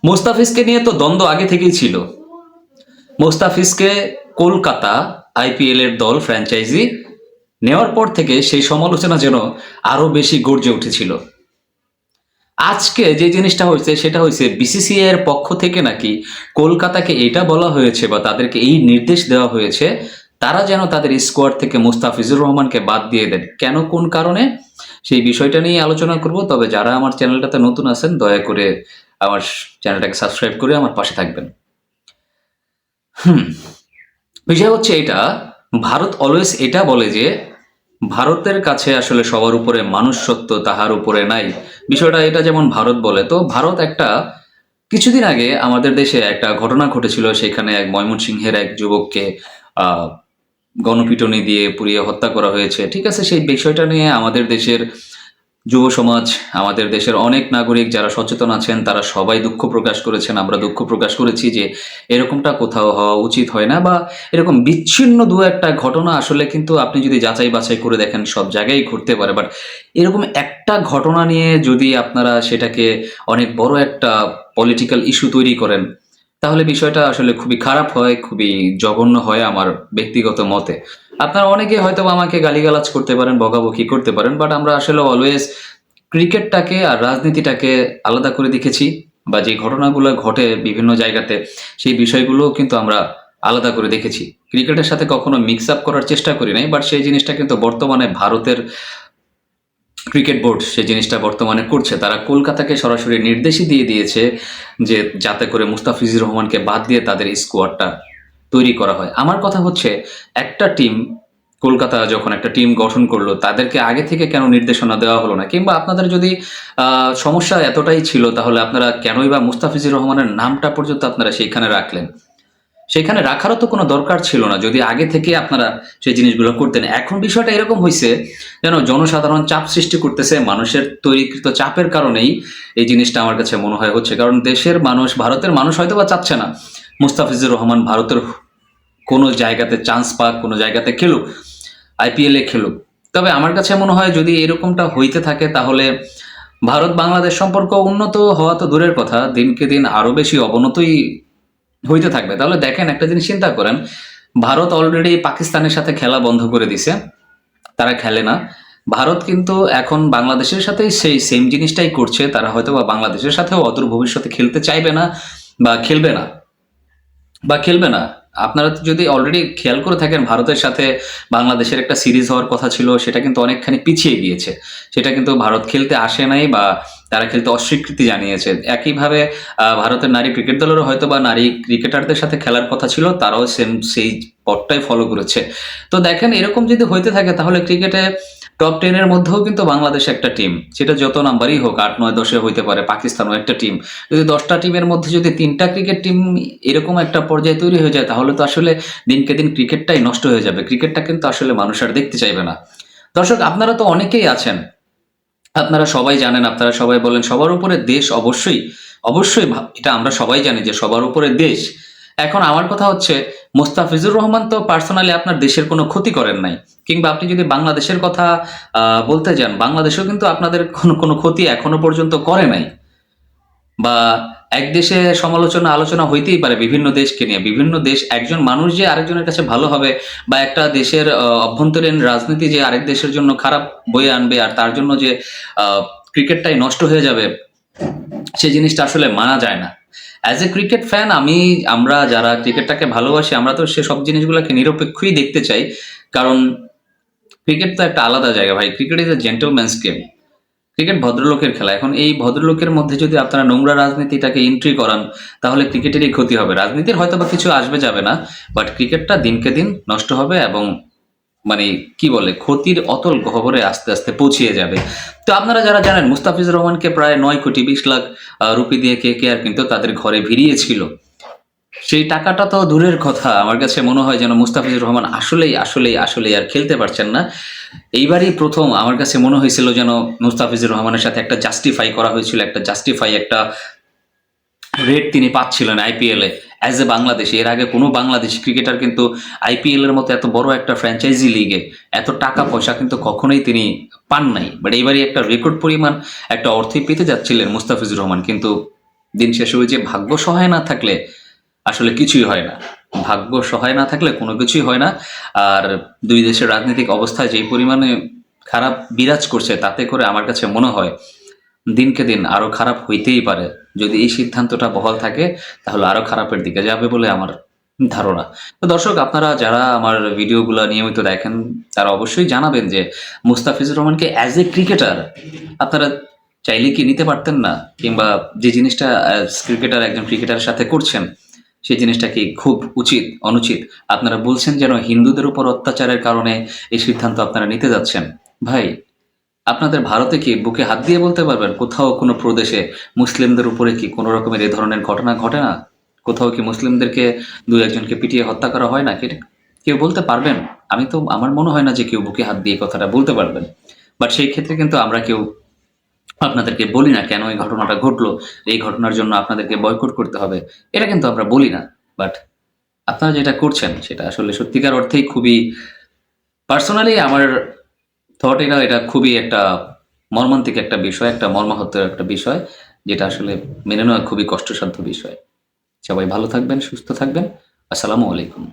মোস্তাফিজকে নিয়ে তো দ্বন্দ্ব আগে থেকেই ছিল। মোস্তাফিজকে কলকাতা আইপিএল এর দল ফ্র্যাঞ্চাইজি নেওয়ার পর থেকে সেই সমালোচনা যেন আরো বেশি গর্জে উঠেছিল। আজকে যে জিনিসটা হয়েছে সেটা হয়েছে বিসিসিআই এর পক্ষ থেকে নাকি কলকাতাকে এটা বলা হয়েছে বা তাদেরকে এই নির্দেশ দেওয়া হয়েছে তারা যেন তাদের স্কোয়াড থেকে মুস্তাফিজুর রহমানকে বাদ দিয়ে দেন। কেন, কোন কারণে, সেই বিষয়টা নিয়ে আলোচনা করব। তবে যারা আমার চ্যানেলটাতে নতুন আছেন দয়া করে আমার চ্যানেলটাকে সাবস্ক্রাইব করে আমার পাশে থাকবেন। বিষয় হচ্ছে এটা, ভারত অলওয়েজ এটা বলে যে ভারতের কাছে আসলে সবার উপরে মানুষ সত্য, তাহার উপরে নাই। বিষয়টা এটা যেমন ভারত বলে, তো ভারত একটা কিছুদিন আগে আমাদের দেশে একটা ঘটনা ঘটেছিল, সেখানে এক ময়মনসিংহের এক যুবককে আহ গণপিটুনি দিয়ে পুড়িয়ে হত্যা করা হয়েছে। ঠিক আছে, সেই বিষয়টা নিয়ে আমাদের দেশের যুব সমাজ, আমাদের দেশের অনেক নাগরিক যারা সচেতন আছেন তারা সবাই দুঃখ প্রকাশ করেছেন। আমরা দুঃখ প্রকাশ করেছি যে এরকমটা কোথাও হওয়া উচিত হয় না, বা এরকম বিচ্ছিন্ন দু একটা ঘটনা আসলে কিন্তু আপনি যদি যাচাই বাছাই করে দেখেন সব জায়গায় ঘটতে পারে। বাট এরকম একটা ঘটনা নিয়ে যদি আপনারা সেটাকে অনেক বড় একটা পলিটিক্যাল ইস্যু তৈরি করেন তাহলে বিষয়টা আসলে খুবই খারাপ হয়, খুবই জঘন্য হয় আমার ব্যক্তিগত মতে। আপনারা অনেকে হয়তো আমাকে গালিগালাজ করতে পারেন, বকাবকি করতে পারেন, বাট আমরা আসলে অলওয়েজ ক্রিকেটটাকে আর রাজনীতিটাকে আলাদা করে দেখেছি, বা যে ঘটনাগুলো ঘটে বিভিন্ন জায়গাতে সেই বিষয়গুলো কিন্তু আমরা আলাদা করে দেখেছি। ক্রিকেটের সাথে কখনো মিক্স আপ করার চেষ্টা করি নাই, বাট সেই জিনিসটা কিন্তু বর্তমানে ভারতের ক্রিকেট বোর্ড সেই জিনিসটা বর্তমানে করছে। তারা কলকাতাকে সরাসরি নির্দেশই দিয়ে দিয়েছে যে যাতে করে মুস্তাফিজুর রহমানকে বাদ দিয়ে তাদের স্কোয়াডটা তৈরি করা হয়। আমার কথা হচ্ছে, একটা টিম, কলকাতা যখন একটা টিম গঠন করলো তাদেরকে আগে থেকে কেন নির্দেশনা দেওয়া হলো না? কিংবা আপনাদের যদি সমস্যা এতটাই ছিল তাহলে আপনারা কেনই বা মুস্তাফিজুর রহমানের নামটা পর্যন্ত আপনারা সেইখানে রাখলেন? সেখানে রাখারও তো কোনো দরকার ছিল না যদি আগে থেকে আপনারা সেই জিনিসগুলো করতেন। এখন বিষয়টা এরকম হয়েছে যেন জনসাধারণ চাপ সৃষ্টি করতেছে, মানুষের তৈরিকৃত চাপের কারণেই এই জিনিসটা আমার কাছে মনে হয় হচ্ছে। কারণ দেশের মানুষ, ভারতের মানুষ হয়তো বা চাচ্ছে না মুস্তাফিজুর রহমান ভারতের কোনো জায়গাতে চান্স পাক, কোনো জায়গাতে খেলুক, আইপিএলে খেলুক। তবে আমার কাছে মনে হয় যদি এরকমটা হইতে থাকে তাহলে ভারত বাংলাদেশ সম্পর্ক উন্নত হওয়া তো দূরের কথা, দিনকে দিন আরো বেশি অবনতই হইতে থাকবে। তাহলে দেখেন, একটা জিনিস চিন্তা করেন, ভারত অলরেডি পাকিস্তানের সাথে খেলা বন্ধ করে দিছে, তারা খেলে না। ভারত কিন্তু এখন বাংলাদেশের সাথেই সেই সেম জিনিসটাই করছে। তারা হয়তো বা বাংলাদেশের সাথেও অদূর ভবিষ্যতে খেলতে চাইবে না বা খেলবে না, আপনারা যদি অলরেডি খেয়াল করে থাকেন, ভারতের সাথে বাংলাদেশের একটা সিরিজ হওয়ার কথা ছিল, সেটা কিন্তু অনেকখানি পিছিয়ে গিয়েছে। সেটা কিন্তু ভারত খেলতে আসে নাই বা তারা খেলতে অস্বীকৃতি জানিয়েছে। একইভাবে ভারতের নারী ক্রিকেট দলেরও হয়তো বা নারী ক্রিকেটারদের সাথে খেলার কথা ছিল, তারাও সেম সেই পথটাই ফলো করেছে। তো দেখেন, এরকম যদি হইতে থাকে তাহলে ক্রিকেটে টপ 10 এর মধ্যেও কিন্তু বাংলাদেশ একটা টিম, সেটা যত নাম্বারই হোক, 8, 9, 10-এ হইতে পারে, পাকিস্তানও একটা টিম। যদি 10টা টিমের মধ্যে যদি 3টা ক্রিকেট টিম এরকম একটা পর্যায়ে তৈরি হয়ে যায় তাহলে তো আসলে দিনকে দিন ক্রিকেটটাই নষ্ট হয়ে যাবে। ক্রিকেটটা কিন্তু আসলে মানুষ আর দেখতে চাইবে না। দর্শক, আপনারা তো অনেকেই আছেন, আপনারা সবাই জানেন, আপনারা সবাই বলেন সবার উপরে দেশ। অবশ্যই অবশ্যই এটা আমরা সবাই জানি যে সবার উপরে দেশ। এখন আমার কথা হচ্ছে, মোস্তাফিজুর রহমান তো পার্সোনালি আপনার দেশের কোনো ক্ষতি করেন নাই, কিংবা আপনি যদি বাংলাদেশের কথা বলতে যান, বাংলাদেশেও কিন্তু আপনাদের কোনো কোনো ক্ষতি এখনো পর্যন্ত করে নাই। বা এক দেশে সমালোচনা আলোচনা হইতেই পারে বিভিন্ন দেশকে নিয়ে, বিভিন্ন দেশ, একজন মানুষ যে আরেকজনের কাছে ভালো হবে, বা একটা দেশের অভ্যন্তরীণ রাজনীতি যে আরেক দেশের জন্য খারাপ বয়ে আনবে আর তার জন্য যে ক্রিকেটটাই নষ্ট হয়ে যাবে, সেই জিনিসটা আসলে মানা যায় না। অ্যাজ এ ক্রিকেট ফ্যান, আমরা যারা ক্রিকেটটাকে ভালোবাসি আমরা তো সে সব জিনিসগুলোকে নিরপেক্ষই দেখতে চাই। কারণ ক্রিকেট তো একটা আলাদা জায়গা ভাই, cricket is a gentleman's game. Cricket ভদ্রলোকের খেলা। এখন এই ভদ্রলোকের মধ্যে যদি আপনারা নোংরা রাজনীতিটাকে এন্ট্রি করান তাহলে ক্রিকেটেরই ক্ষতি হবে। রাজনীতির হয়তো বা কিছু আসবে যাবে না, বাট ক্রিকেটটা দিনকে দিন নষ্ট হবে এবং মানে কি বলে, ক্ষতির অতল গহ্বরে আস্তে আস্তে পৌঁছিয়ে যাবে। তো আপনারা যারা জানেন, মুস্তাফিজুর রহমানকে প্রায় 9 কোটি 20 লাখ রুপি দিয়ে KKR কিন্তু তাদের ঘরে ভিড়িয়েছিল। সেই টাকাটা তো দূরের কথা, আমার কাছে মনে হয় যেন মুস্তাফিজুর রহমান আসলেই আসলেই আসলেই আর খেলতে পারছেন না। এইবারই প্রথম আমার কাছে মনে হয়েছিল যেন মুস্তাফিজুর রহমানের সাথে একটা জাস্টিফাই করা হয়েছিল, একটা রেট তিনি পাচ্ছিলেন আইপিএলে অ্যাজ এ বাংলাদেশি। এর আগে কোনো বাংলাদেশি ক্রিকেটার কিন্তু আইপিএল এর মতো এত বড় একটা ফ্র্যাঞ্চাইজি লিগে এত টাকা পয়সা কিন্তু কখনোই তিনি পান নাই। বাট এইবারই একটা রেকর্ড পরিমাণ একটা অর্থই পেতে যাচ্ছিলেন মুস্তাফিজুর রহমান, কিন্তু দিন শেষে ওই যে ভাগ্য সহায় না থাকলে আসলে কিছুই হয় না। ভাগ্য সহায় না থাকলে কোনো কিছুই হয় না। আর দুই দেশের রাজনৈতিক অবস্থায় যেই পরিমাণে খারাপ বিরাজ করছে, তাতে করে আমার কাছে মনে হয় দিনকে দিন আরো খারাপ হইতেই পারে। যদি এই সিদ্ধান্তটা বহাল থাকে তাহলে আরো খারাপের দিকে যাবে বলে আমার ধারণা। তো দর্শক, আপনারা যারা আমার ভিডিওগুলো নিয়মিত দেখেন তারা অবশ্যই জানাবেন যে মুস্তাফিজুর রহমানকে অ্যাজ এ ক্রিকেটার আপনারা চাইলে কি নিতে পারতেন না? কিংবা যে জিনিসটা ক্রিকেটার একজন ক্রিকেটারের সাথে করছেন সেই জিনিসটা কি খুব উচিত, অনুচিত? আপনারা বলছেন যেন হিন্দুদের উপর অত্যাচারের কারণে এই সিদ্ধান্ত আপনারা নিতে যাচ্ছেন। ভাই, আপনাদের ভারতে কি বুকে হাত দিয়ে বলতে পারবেন কোথাও কোনো প্রদেশে মুসলিমদের উপরে কি কোনো রকমের এ ধরনের ঘটনা ঘটে না? কোথাও কি মুসলিমদেরকে দু একজনকে পিটিয়ে হত্যা করা হয় না? কেউ বলতে পারবেন? আমার মনে হয় না যে কেউ বুকে হাত দিয়ে কথাটা বলতে পারবেন। বাট সেই ক্ষেত্রে কিন্তু আমরা কেউ আপনাদেরকে বলি না কেন এই ঘটনাটা ঘটলো, এই ঘটনার জন্য আপনাদেরকে বয়কট করতে হবে, এটা কিন্তু আমরা বলি না। বাট আপনারা যেটা করছেন সেটা আসলে সত্যিকার অর্থেই খুবই, পার্সোনালি আমার থট, এটা খুবই একটা মর্মান্তিক একটা বিষয়, একটা মর্মাহতের একটা বিষয়, যেটা আসলে মেনে নেওয়া খুবই কষ্টসাধ্য বিষয়। সবাই ভালো থাকবেন, সুস্থ থাকবেন। আসসালামু আলাইকুম।